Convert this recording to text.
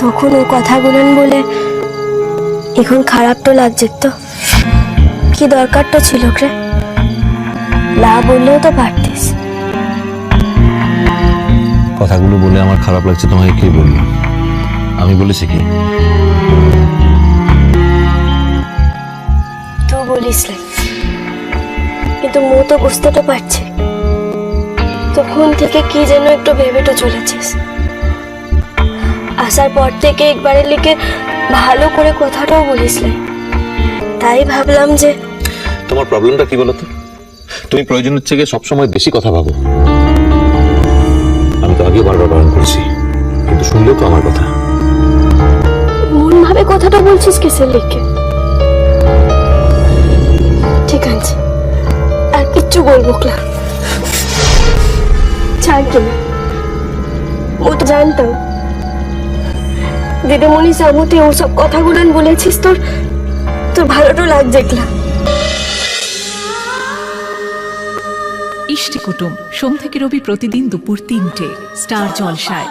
তখন ও কথাগুলো বলে এখন খারাপ তো লাগছে। তো কি দরকারটা ছিল রে? না বললেও তো পারতিস। কথাগুলো বলে আমার খারাপ লাগছে তোমাকে কে বললো? আমি বলেছি কি? তুই বলিস না, কিন্তু মো তো বুঝতে তো পারছি তখন থেকে কি যেন একটু ভেবেটা চলেছিস। আসার পর থেকে একবারের লিখে ভালো করে কথাটাও বলিস না, তাই ভাবলাম যে তোমার প্রবলেমটা কি বলো তো? তুমি প্রয়োজনের থেকে সবসময় বেশি কথা ভাবো। আমি তো আগে বারবার বারণ করছি, কিন্তু শুনলেও তো আমার কথা। মন ভাবে কথাটা বলছিস কিসের লিখে? ঠিক আছে, আর কিচ্ছু বলবো না। জানতাম, ও তো জানতাম দিদিমণি সামুতে ওসব কথাগুলো বলেছিস, তোর তোর ভালোটা লাগছে না। ইষ্টি কুটুম সোম থেকে রবি প্রতিদিন দুপুর ৩টে স্টার জলসায়।